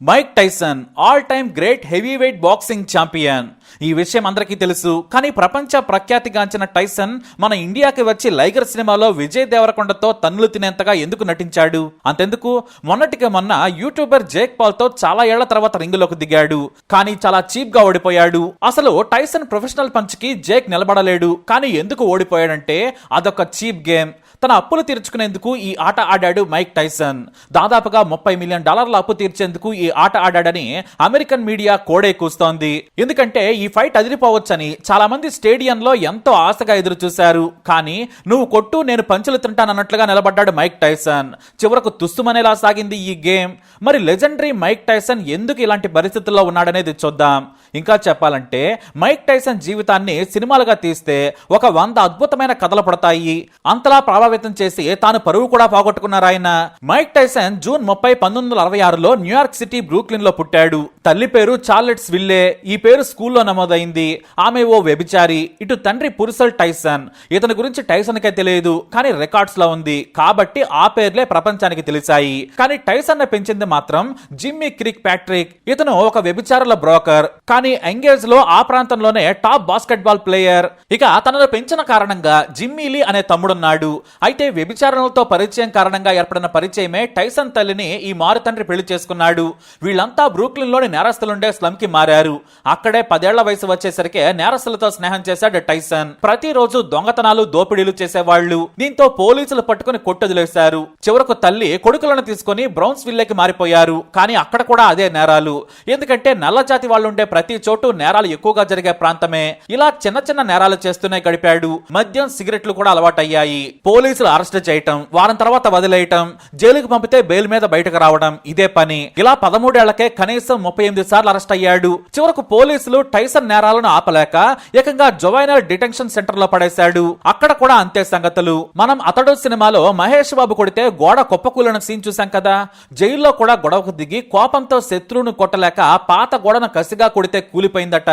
Mike Tyson all time great heavy weight boxing champion. ఈ విషయం అందరికీ తెలుసు. కానీ ప్రపంచ ప్రఖ్యాతిగాంచిన టైసన్ మన ఇండియాకి వచ్చి లైగర్ సినిమాలో విజయ్ దేవరకొండతో తన్నులు తినేంతగా ఎందుకు నటించాడు? అంతెందుకు, మొన్నటికి మొన్న యూట్యూబర్ జేక్ పాల్ తో చాలా ఏళ్ల తర్వాత రింగులోకి దిగాడు. కానీ చాలా చీప్ గా ఓడిపోయాడు. అసలు టైసన్ ప్రొఫెషనల్ పంచ్ కి జేక్ నిలబడలేడు. కానీ ఎందుకు ఓడిపోయాడంటే అదొక చీప్ గేమ్. తన అప్పులు తీర్చుకునేందుకు ఈ ఆట ఆడాడు మైక్ టైసన్. దాదాపుగా $30 మిలియన్ అప్పు తీర్చేందుకు ఈ ఆట ఆడాడని అమెరికన్ మీడియా కోడే కూస్తోంది. ఎందుకంటే ఈ ఫైట్ అదిరిపోవచ్చని చాలా మంది స్టేడియంలో ఎంతో ఆశగా ఎదురు చూశారు. కానీ నువ్వు కొట్టు, నేను పంచులు తింటానన్నట్లుగా నిలబడ్డాడు మైక్ టైసన్. చివరకు తుస్సుమనేలా సాగింది ఈ గేమ్. మరి లెజెండరీ మైక్ టైసన్ ఎందుకు ఇలాంటి పరిస్థితుల్లో ఉన్నాడనేది చూద్దాం. ఇంకా చెప్పాలంటే మైక్ టైసన్ జీవితాన్ని సినిమాలుగా తీస్తే ఒక 100 అద్భుతమైన కథలు పడతాయి. అంతలా ప్రభావితం చేసి తాను పరువు కూడా పోగొట్టుకున్నారు ఆయన. మైక్ టైసన్ జూన్ 30, 1966లో న్యూయార్క్ సిటీ బ్రూక్లిన్ లో పుట్టాడు. తల్లి పేరు చార్లెట్స్ విల్లే. ఈ పేరు స్కూల్లో నమోదైంది. ఆమె ఓ వ్యభిచారి. ఇటు తండ్రి పురుసల్ టైసన్. ఇతని గురించి టైసన్ కే తెలియదు, కానీ రికార్డ్స్ లో ఉంది కాబట్టి ఆ పేర్లే ప్రపంచానికి తెలిసాయి. కానీ టైసన్ పెంచింది మాత్రం జిమ్మీ క్రిక్ ప్యాట్రిక్. ఇతను ఒక వ్యభిచారుల బ్రోకర్, కానీ ఎంగేజ్ లో ఆ ప్రాంతంలోనే టాప్ బాస్కెట్ బాల్ ప్లేయర్. ఇక తనను పెంచిన కారణంగా జిమ్మీ లీ అనే తమ్ముడున్నాడు. అయితే వ్యభిచారణలతో పరిచయం కారణంగా ఏర్పడిన పరిచయమే టైసన్ తల్లిని ఈ మారు తండ్రి పెళ్లి చేసుకున్నాడు. వీళ్ళంతా బ్రూక్లిన్ లోని నేరస్తులుండే స్లమ్ కి మారారు. అక్కడే 10 ఏళ్ల వయసు వచ్చేసరికి నేరస్తులతో స్నేహం చేశాడు టైసన్. ప్రతిరోజు దొంగతనాలు, దోపిడీలు చేసేవాళ్లు. దీంతో పోలీసులు పట్టుకుని కొట్టొదిలేశారు. చివరకు తల్లి కొడుకులను తీసుకుని బ్రౌన్స్ విల్లేకి మారిపోయారు. కానీ అక్కడ కూడా అదే నేరాలు. ఎందుకంటే నల్ల జాతి వాళ్ళుండే ప్రతి చోటు నేరాలు ఎక్కువగా జరిగే ప్రాంతమే. ఇలా చిన్న చిన్న నేరాలు చేస్తూనే గడిపాడు. మద్యం, సిగరెట్లు కూడా అలవాటయ్యాయి. పోలీసులు అరెస్ట్ చేయటం, వారం తర్వాత వదిలేయటం, జైలుకు పంపితే బెయిల్ మీద బయటకు రావడం, ఇదే పని. ఇలా 13 ఏళ్లకే కనీసం 38 సార్లు అరెస్ట్ అయ్యాడు. చివరకు పోలీసులు టైసన్ నేరాలను ఆపలేక ఏకంగా జువైనల్ డిటెన్షన్ సెంటర్ లో పడేశాడు. అక్కడ కూడా అంతే సంగతులు. మనం అతడు సినిమాలో మహేష్ బాబు కొడితే గోడ కుప్పకూలిన సీన్ చూసాం కదా. జైల్లో కూడా గొడవకు దిగి కోపంతో శత్రువును కొట్టలేక పాత గోడను కసిగా కొడితే కూలిపోయిందట.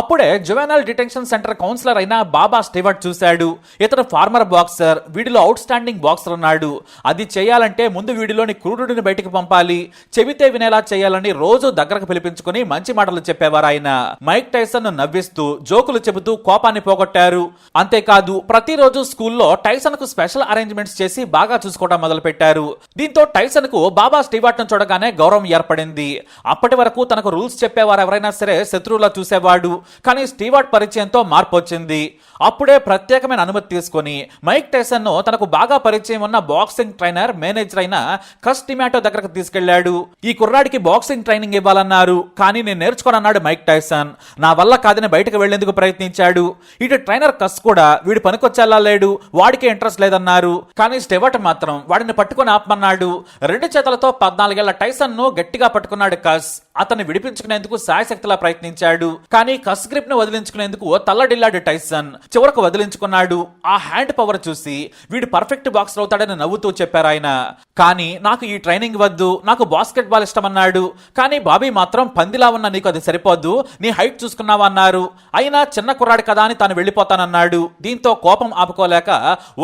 అప్పుడే జువైనల్ డిటెన్షన్ సెంటర్ కౌన్సిలర్ అయిన బాబా స్టీవర్ట్ చూశాడు. ఇతను ఫార్మర్ బాక్సర్, వీడిలో అవుట్ స్టాండింగ్ బాక్సర్ ఉన్నాడు. అది చేయాలంటే ముందు వీడిలోని క్రూరుడిని బయటకు పంపాలి, చెబితే వినేలా చేయాలని రోజు దగ్గరకు పిలిపించుకుని మంచి మాటలు చెప్పేవారు ఆయన. మైక్ టైసన్ నవ్విస్తూ జోకులు చెబుతూ కోపాన్ని పోగొట్టారు. అంతేకాదు ప్రతిరోజు స్కూల్లో టైసన్ కు స్పెషల్ అరేంజ్మెంట్స్ చేసి బాగా చూసుకోవడం మొదలు పెట్టారు. దీంతో టైసన్ కు బాబా స్టీవర్ట్ ను చూడగానే గౌరవం ఏర్పడింది. అప్పటి వరకు తనకు రూల్స్ చెప్పేవారు ఎవరైనా సరే శత్రువులా చూసేవాడు. కానీ స్టీవర్ట్ పరిచయంతో మార్పు వచ్చింది. అప్పుడే ప్రత్యేకమైన అనుమతి తీసుకుని మైక్ టైసన్ ను తనకు బాగా పరిచయం ఉన్న బాక్సింగ్ ట్రైనర్, మేనేజర్ అయిన కస్ టిమాటో దగ్గరకు తీసుకెళ్లాడు. ఈ కుర్రాడికి బాక్సింగ్ ట్రైనింగ్ ఇవ్వాలన్నారు. కానీ నేను నేర్చుకోనన్నాడు మైక్ టైసన్. నా వల్ల కాదని బయటకు వెళ్లేందుకు ప్రయత్నించాడు. ఇటు ట్రైనర్ కస్ కూడా వీడు పనికొచ్చేలా లేడు, వాడికి ఇంట్రెస్ట్ లేదన్నారు. కానీ స్టెవర్ట్ మాత్రం వాడిని పట్టుకుని ఆపమన్నాడు. 2 చేతులతో 14 ఏళ్ల టైసన్ ను గట్టిగా పట్టుకున్నాడు కస్. అతన్ని విడిపించుకునేందుకు శాయశక్తిలా ప్రయత్నించాడు. కానీ కస్ గ్రిప్ ను వదిలించుకునేందుకు తల్లడిల్లాడు టైసన్. చివరకు వదిలించుకున్నాడు. ఆ హ్యాండ్ పవర్ చూసి వీడు పర్ఫెక్ట్ బాక్సర్ అవుతాడని నవ్వుతూ చెప్పారు ఆయన. కానీ నాకు ఈ ట్రైనింగ్ వద్దు, నాకు బాస్కెట్ బాల్ ఇష్టమన్నాడు. కానీ బాబీ మాత్రం పందిలా ఉన్న నీకు అది సరిపోద్దు, నీ హైట్ చూసుకున్నావా అన్నారు. అయినా చిన్న కుర్రాడు కదా అని తాను వెళ్లిపోతానన్నాడు. దీంతో కోపం ఆపుకోలేక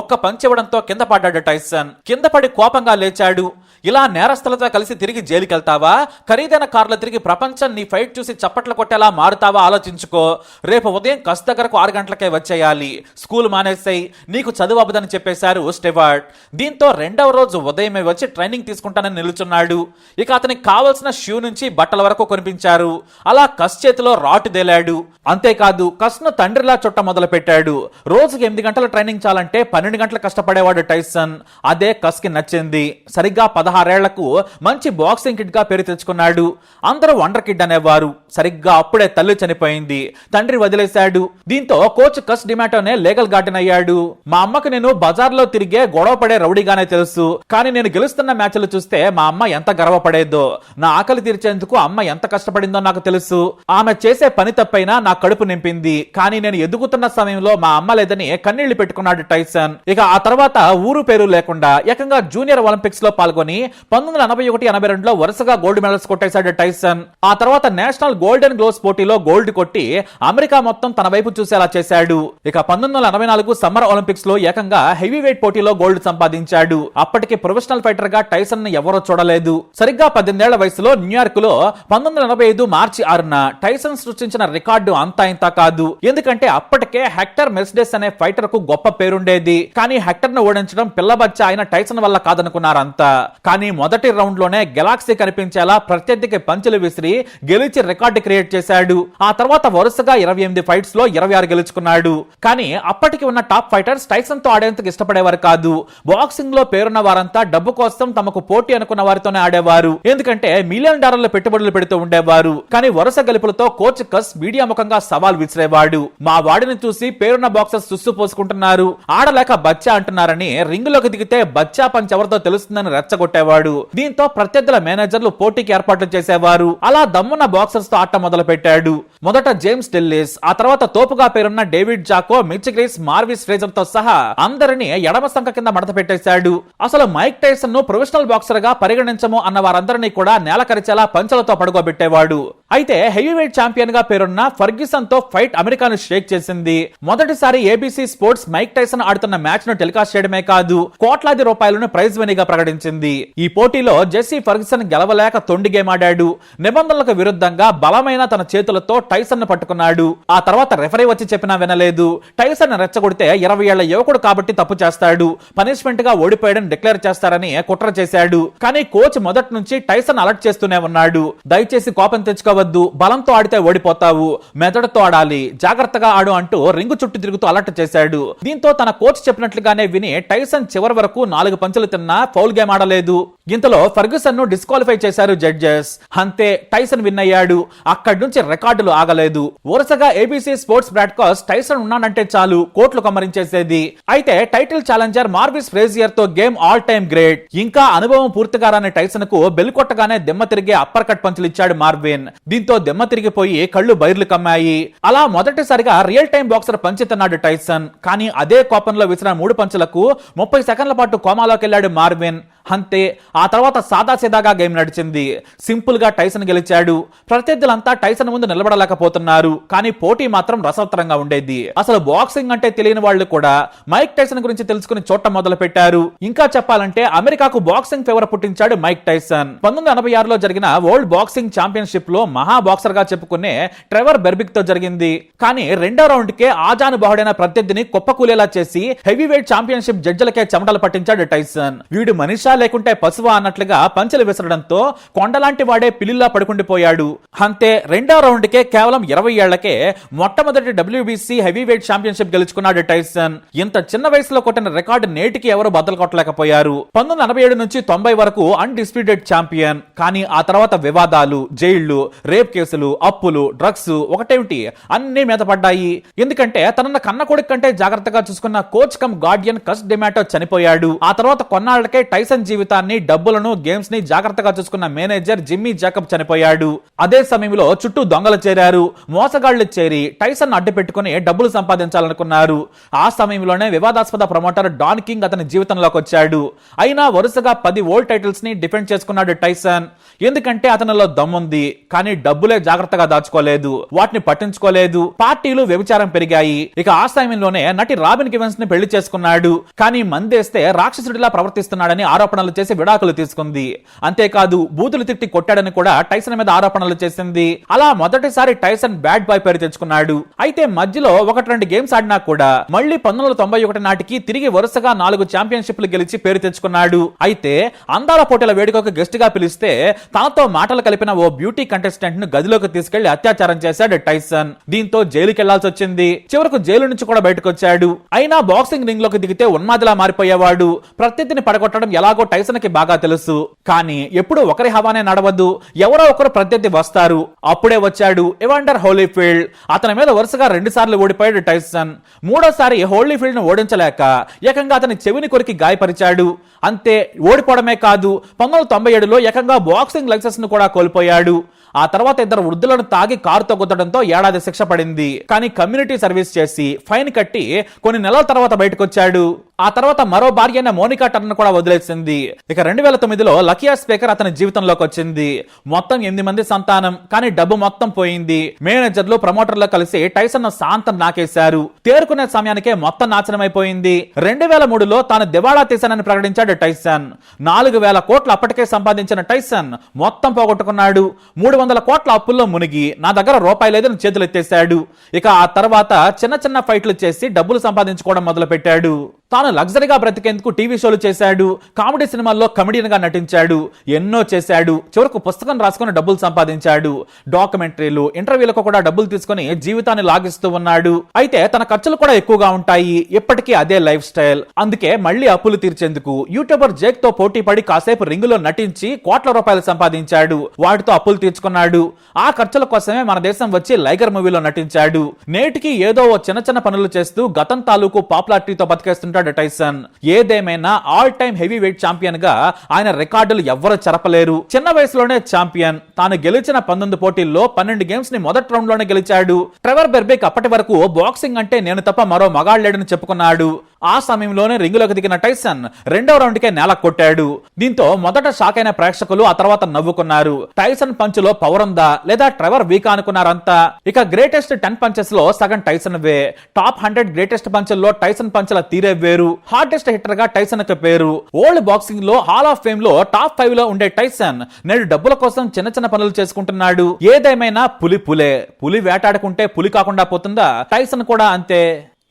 ఒక్క పంచ్ ఇవ్వడంతో కింద పడ్డాడు టైసన్. కింద పడి కోపంగా లేచాడు. ఇలా నేరస్తులతో కలిసి తిరిగి జైలుకి వెళ్తావా? ఖరీదైన కార్లో తిరిగి ప్రపంచం నీ ఫైట్ చూసి చప్పట్లు కొట్టేలా మారుతావా? ఆలోచించుకో. రేపు ఉదయం కస్ దగ్గరకు 6 గంటలకే వచ్చేయాలి. స్కూల్ మానేసాయి, నీకు చదువు అవ్వదని చెప్పేశారు స్టెవర్ట్. దీంతో 2వ రోజు ఉదయమే వచ్చి ట్రైనింగ్ తీసుకుంటానని నిలుచున్నాడు. ఇక అతనికి కావలసిన షూ నుంచి బట్టల వరకు కొనిపించారు. అలా కస్ చేతిలో రాటు దేలాడు. అంతేకాదు కస్ ను తండ్రిలా చుట్ట మొదలు పెట్టాడు. రోజుకి 8 గంటల ట్రైనింగ్ చాలంటే 12 గంటలు కష్టపడేవాడు టైసన్. అదే కస్ కి నచ్చింది. సరిగ్గా 16 ఏళ్లకు మంచి బాక్సింగ్ కిడ్ గా పేరు తెచ్చుకున్నాడు. అందరూ వండర్ కిడ్ అనేవారు. సరిగ్గా అప్పుడే తల్లి చనిపోయింది, తండ్రి వదిలేశాడు. దీంతో కోచ్ కస్ డిమాటోనే లీగల్ గార్డెన్ అయ్యాడు. మా అమ్మకు నేను బజార్లో తిరిగే గొడవ పడే రౌడీగానే తెలుసు. కానీ నేను గెలుస్తున్న మ్యాచ్లు చూస్తే మా అమ్మ ఎంత గర్వపడేదో, నా ఆకలి తీర్చేందుకు అమ్మ ఎంత కష్టపడిందో నాకు తెలుసు. ఆమె చేసే పని తప్పైనా నా కడుపు నింపింది. కానీ నేను ఎదుగుతున్న సమయంలో మా అమ్మ లేదని కన్నీళ్లు పెట్టుకున్నాడు టైసన్. ఇక ఆ తర్వాత ఊరు పేరు లేకుండా ఏకంగా జూనియర్ ఒలింపిక్స్ లో పాల్గొని 1981-82లో వరుసగా గోల్డ్ మెడల్స్ కొట్టేశాడు టైసన్. ఆ తర్వాత నేషనల్ గోల్డెన్ గ్లోవ్స్ పోటీలో గోల్డ్ కొట్టి అమెరికా మొత్తం తన వైపు చూసేలా చేశాడు. ఇక 1984 సమ్మర్ ఒలింపిక్స్ లో ఏకంగా హెవీ వెయిట్ పోటీలో గోల్డ్ సంపాదించాడు. అప్పటికి ప్రొఫెషనల్ ఫైటర్ గా టైసన్ ని ఎవరో చూడలేదు. సరిగ్గా 18 ఏళ్ల వయసులో న్యూయార్క్ లో 1985 మార్చి 6న టైసన్ సృష్టించిన రికార్డు అంతా ఇంత కాదు. ఎందుకంటే అప్పటికే హెక్టర్ మెర్సిడెస్ అనే ఫైటర్ కు గొప్ప పేరుండేది. కానీ హెక్టర్ ను ఓడించడం పిల్లబచ్చ అయిన టైసన్ వల్ల కాదనుకున్నారంతా. కానీ మొదటి రౌండ్ లోనే గెలాక్సీ కనిపించేలా ప్రత్యర్థికి పంచులు విసిరి గెలిచి రికార్డు క్రియేట్ చేశాడు. ఆ తర్వాత వరుసగా 28 ఫైట్స్ లో 26 గెలుచుకున్నాడు. కానీ అప్పటికి ఉన్న టాప్ ఫైటర్స్ టైసన్ తో ఆడేందుకు ఇష్టపడేవారు కాదు. బాక్సింగ్ లో పేరున్న వారంతా డబ్బు కోసం తమకు పోటీ అనుకున్న వారితోనే ఆడేవారు. ఎందుకంటే $1 మిలియన్ పెట్టుబడులు పెడుతూ ఉండేవారు. కానీ వరుస గెలుపులతో కోచ్ కస్ మీడియా ముఖంగా సవాల్ విసిరేవాడు. మా వాడిని చూసి పేరున్న బాక్సర్స్ సుస్సు పోసుకుంటున్నారు, ఆడలేక బచ్చా అంటున్నారని రింగులోకి దిగితే బచ్చా పంచ్ ఎవరితో తెలుస్తుందని రెచ్చగొట్టేవాడు. దీంతో ప్రత్యర్థుల మేనేజర్లు పోటీకి ఏర్పాట్లు చేసేవారు. అలా దమ్మున్న బాక్సర్స్ తో ఆట మొదలు పెట్టాడు. మొదట జేమ్స్ డెల్లిస్, ఆ తర్వాత తోపుగా పేరున్న డేవిడ్ జాకో, మిచ్ గ్రీస్, మార్విస్ ఫ్రేజర్ తో సహా అందరినీ ఎడమ సంఖ కింద మడత పెట్టేశాడు. అసలు మైక్ టైసన్ ను ప్రొఫెషనల్ బాక్సర్ గా పరిగణించము అన్న వారందరినీ కూడా నేల కరిచేలా పంచలతో పడుకోబెట్టేవాడు. అయితే హెవీవెయిట్ ఛాంపియన్ గా పేరున్న ఫర్గ్యూసన్ తో ఫైట్ అమెరికాను షేక్ చేసింది. మొదటిసారి ఏబీసీ స్పోర్ట్స్ మైక్ టైసన్ ఆడుతున్న మ్యాచ్ ను టెలికాస్ట్ చేయడమే కాదు, కోట్లాది రూపాయలను ప్రైజ్ మనీగా ప్రకటించింది. ఈ పోటీలో జెస్సీ ఫర్గ్యూసన్ గెలవలేక తొండి గేమ్ ఆడాడు. నిబంధనలకు విరుద్ధంగా బలమైన తన చేతులతో టైసన్ ను పట్టుకున్నాడు. ఆ తర్వాత రెఫరీ వచ్చి చెప్పినా వినలేదు. టైసన్ రెచ్చగొడితే 20 ఏళ్ల యువకుడు కాబట్టి తప్పు చేస్తాడు, పనిష్మెంట్ గా ఓడిపోయాడని డిక్లేర్ చేస్తారని కుట్ర చేశాడు. కానీ కోచ్ మొదటి నుంచి టైసన్ అలర్ట్ చేస్తూనే ఉన్నాడు. దయచేసి కోపం తెచ్చుకోవద్దు, బలంతో ఆడితే ఓడిపోతావు, మెదడుతో ఆడాలి, జాగ్రత్తగా ఆడు అంటూ రింగు చుట్టూ తిరుగుతూ అలర్ట్ చేశాడు. దీంతో తన కోచ్ చెప్పినట్లుగానే విని టైసన్ చివరి వరకు 4 పంచులు తిన్నా ఫౌల్ గేమ్ ఆడలేదు. ఇంతలో ఫర్గ్యూసన్ ను డిస్క్వాలిఫై చేశారు జడ్జెస్. అంతే, టైసన్ విన్ అయ్యాడు. అక్కడి నుంచి రికార్డులు ఆగలేదు. వరుసగా ఏబీసీ స్పోర్ట్స్ బ్రాడ్కాస్ట్ టైసన్ ఉన్నానంటే చాలు కోట్లు కమ్మరించేసేది. అయితే టైటిల్ ఛాలెంజర్ మార్విస్ ఫ్రేజియర్ తో గేమ్ ఆల్ టైమ్ గ్రేట్. ఇంకా అనుభవం పూర్తిగా రాని టైసన్ కు బెల్ కొట్టగానే దెమ్మ తిరిగే అప్పర్ కట్ పంచులు ఇచ్చాడు మార్విన్. దీంతో దెమ్మ తిరిగిపోయి కళ్ళు బైర్లు కమ్మాయి. అలా మొదటిసారిగా రియల్ టైం బాక్సర్ పంచి తిన్నాడు టైసన్. కానీ అదే కోపంలో విసిరిన 3 పంచులకు 30 సెకండ్ల పాటు కోమాలోకి వెళ్లాడు మార్విన్. అంతే, ఆ తర్వాత సాదాసీదాగా గేమ్ నడిచింది. సింపుల్ గా టైసన్ గెలిచాడు. ప్రత్యర్థులంతా టైసన్ ముందు నిలబడలేకపోతున్నారు. కానీ పోటీ మాత్రం రసవత్తరంగా ఉండేది. అసలు బాక్సింగ్ అంటే తెలియని వాళ్ళు కూడా మైక్ టైసన్ గురించి తెలుసుకుని చూడటం మొదలు పెట్టారు. ఇంకా చెప్పాలంటే అమెరికాకు బాక్సింగ్ ఫేవర్ పుట్టించాడు మైక్ టైసన్. 1986లో జరిగిన వరల్డ్ బాక్సింగ్ ఛాంపియన్షిప్ లో మహా బాక్సర్ గా చెప్పుకునే ట్రెవర్ బెర్బిక్ తో జరిగింది. కానీ రెండో రౌండ్ కే ఆజానుబాహుడైన ప్రత్యర్థిని కుప్పకూలేలా చేసి హెవీవెయిట్ ఛాంపియన్షిప్ జడ్జిలకే చెమటలు పట్టించాడు టైసన్. వీడు మనిషి లేకుంటే పశువా అన్నట్లుగా పంచెలు విసరడంతో కొండలాంటి వాడే పిల్లిలా పడుకుండిపోయాడు. అంతే, రెండో రౌండ్ కే కేవలం 20 ఏళ్లకే మొట్టమొదటి WBC హెవీవెయిట్ ఛాంపియన్షిప్ గెలుచుకున్నాడు టైసన్. ఇంత చిన్న వయసులో కొట్టిన రికార్డు నేటికి ఎవరు బద్దలు కొట్టలేకపోయారు. 1987 నుంచి 90 వరకు అన్డిస్ప్యూటెడ్ ఛాంపియన్. కానీ ఆ తర్వాత వివాదాలు, జైళ్లు, రేప్ కేసులు, అప్పులు, డ్రగ్స్ ఒకటేమిటి అన్ని మీద పడ్డాయి. ఎందుకంటే తనన్న కన్న కొడుకు కంటే జాగ్రత్తగా చూసుకున్న కోచ్ కమ్ గార్డియన్ కస్ డిమాటో చనిపోయాడు. ఆ తర్వాత కొన్నాళ్లకే టైసన్ జీవితాన్ని, డబ్బులను, గేమ్స్ ని జాగ్రత్తగా చూసుకున్న మేనేజర్ జిమ్మీ జాకబ్ చనిపోయాడు. అదే సమయంలో చుట్టూ దొంగలు చేరారు. మోసగాళ్లు చేరి టైసన్ అడ్డు పెట్టుకుని డబ్బులు సంపాదించాలనుకున్నారు. ఆ సమయంలోనే వివాదాస్పద ప్రమోటర్ డాన్ కింగ్ అతని జీవితంలోకి వచ్చాడు. అయినా వరుసగా 10 వరల్డ్ టైటిల్స్ ని డిఫెండ్ చేసుకున్నాడు టైసన్. ఎందుకంటే అతనిలో దమ్ముంది. కానీ డబ్బులే జాగ్రత్తగా దాచుకోలేదు, వాటిని పట్టించుకోలేదు. పార్టీలు, వ్యభిచారం పెరిగాయి. ఇక ఆ సమయంలోనే నటి రాబిన్ గివెన్స్ ని పెళ్లి చేసుకున్నాడు. కానీ మందేస్తే రాక్షసుడిలా ప్రవర్తిస్తున్నాడని ఆరోపణలు చేసి విడాకులు తీసుకుంది. అంతేకాదు బూతులు తిట్టి కొట్టాడని కూడా టైసన్ మీద ఆరోపణలు చేసింది. అలా మొదటిసారి టైసన్ బ్యాడ్ బాయ్ పేరు తెచ్చుకున్నాడు. అయితే మధ్యలో 1-2 గేమ్స్ ఆడినా కూడా మళ్ళీ 1991 నాటికి తిరిగి వరుసగా 4 ఛాంపియన్షిప్లు గెలిచి పేరు తెచ్చుకున్నాడు. అయితే అందాల పోటీల వేడుకకు గెస్ట్ గా పిలిస్తే తనతో మాటలు కలిపిన ఓ బ్యూటీ కంటెస్టెంట్ ను గదిలోకి తీసుకెళ్లి అత్యాచారం చేశాడు టైసన్. దీంతో జైలుకి వెళ్లాల్సి వచ్చింది. చివరకు జైలు నుంచి కూడా బయటకు వచ్చాడు. అయినా బాక్సింగ్ రింగ్ లోకి దిగితే ఉన్మాదిలా మారిపోయేవాడు. ప్రత్యర్థిని పడగొట్టడం ఎలాగో టైసన్ కి బాగా తెలుసు. కానీ ఎప్పుడు ఒకరి హవానే నడవదు, ఎవరో ఒకరు ప్రత్యర్థి వస్తారు. అప్పుడే వచ్చాడు ఎవాండర్ హోలీఫీల్డ్. అతని మీద వరుసగా 2 సార్లు ఓడిపోయాడు టైసన్. మూడోసారి హోలీఫీల్డ్ ను ఓడించలేక ఏకంగా అతని చెవిని కొరికి గాయపరిచాడు. అంతే, ఓడిపోవడమే కాదు 1997లో ఏకంగా బాక్సింగ్ లైసెన్స్ ను కూడా కోల్పోయాడు. ఆ తర్వాత 2 వృద్ధులను తాగి కారుతో గుద్దడంతో 1 ఏడాది శిక్ష పడింది. కానీ కమ్యూనిటీ సర్వీస్ చేసి ఫైన్ కట్టి కొన్ని నెలల తర్వాత బయటకు వచ్చాడు. ఆ తర్వాత మరో భార్య అయిన మోనికా టర్నర్ కూడా వదిలేసింది. ఇక 2009లో లకియా స్పీకర్ అతని జీవితంలోకి వచ్చింది. మొత్తం 8 మంది సంతానం, కానీ డబ్బు మొత్తం పోయింది. మేనేజర్లు ప్రమోటర్లు కలిసి టైసన్ శాంతం నాకేశారు. తేరుకునే సమయానికే మొత్తం నాశనమైపోయింది. 2003లో తాను దివాళా తీశానని ప్రకటించాడు టైసన్. 4,000 కోట్లు అప్పటికే సంపాదించిన టైసన్ మొత్తం పోగొట్టుకున్నాడు. 300 కోట్ల అప్పుల్లో మునిగి నా దగ్గర రూపాయి లేదని చేతులు ఎత్తేశాడు. ఇక ఆ తర్వాత చిన్న చిన్న ఫైట్లు చేసి డబ్బులు సంపాదించుకోవడం మొదలు పెట్టాడు. తాను లగ్జరీగా బ్రతికేందుకు టీవీ షోలు చేశాడు. కామెడీ సినిమాల్లో కమెడియన్ గా నటించాడు. ఎన్నో చేశాడు. చివరకు పుస్తకం రాసుకుని డబ్బులు సంపాదించాడు. డాక్యుమెంటరీలు, ఇంటర్వ్యూలకు కూడా డబ్బులు తీసుకుని జీవితాన్ని లాగిస్తూ ఉన్నాడు. అయితే తన ఖర్చులు కూడా ఎక్కువగా ఉంటాయి. ఇప్పటికీ అదే లైఫ్ స్టైల్. అందుకే మళ్ళీ అప్పులు తీర్చేందుకు యూట్యూబర్ జేక్ తో పోటీ పడి కాసేపు రింగులో నటించి కోట్ల రూపాయలు సంపాదించాడు. వాటితో అప్పులు తీర్చుకున్నాడు. ఆ ఖర్చుల కోసమే మన దేశం వచ్చి లైగర్ మూవీలో నటించాడు. నేటికి ఏదో ఓ చిన్న చిన్న పనులు చేస్తూ గతం తాలూకు పాపులారిటీతో బతికేస్తుంటాడు టైసన్. ఏదేమైనా all time heavy weight champion గా ఆయన రికార్డులు ఎవ్వరూ చెరపలేరు. చిన్న వయసులోనే ఛాంపియన్. తాను గెలిచిన 19 పోటీల్లో 12 గేమ్స్ ని మొదటి రౌండ్ లోనే గెలిచాడు. ట్రెవర్ బెర్బిక్ అప్పటి వరకు బాక్సింగ్ అంటే నేను తప్ప మరో మగాళ్లేడని చెప్పుకున్నాడు. ఆ సమయంలోనే రింగులోకి దిగిన టైసన్ రెండవ రౌండ్ కే నేల కొట్టాడు. దీంతో మొదట షాక్ అయిన ప్రేక్షకులు ఆ తర్వాత నవ్వుకున్నారు. టైసన్ పంచులో పవర్ ఉందా లేదా ట్రెవర్ వీకా అనుకున్నారంతా. ఇక గ్రేటెస్ట్ 10 పంచెస్ లో సగం టైసన్ వే. టాప్ 100 గ్రేటెస్ట్ పంచుల్లో టైసన్ పంచుల తీరే వేరు. హార్డెస్ట్ హిట్టర్ గా టైసన్ కి పేరు. ఓల్డ్ బాక్సింగ్ లో హాల్ ఆఫ్ ఫేమ్ లో టాప్ 5 లో ఉండే టైసన్ నేడు డబ్బుల కోసం చిన్న చిన్న పనులు చేసుకుంటున్నాడు. ఏదేమైనా పులే. పులి వేటాడుకుంటే పులి కాకుండా పోతుందా? టైసన్ కూడా అంతే.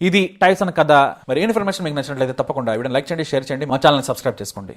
ఇది టైసన్ కథ. మరి ఇన్ఫర్మేషన్ మీకు నచ్చినట్లయితే తప్పకుండా వీడియోని లైక్ చేయండి, షేర్ చేయండి, మా ఛానల్ సబ్స్క్రైబ్ చేసుకోండి.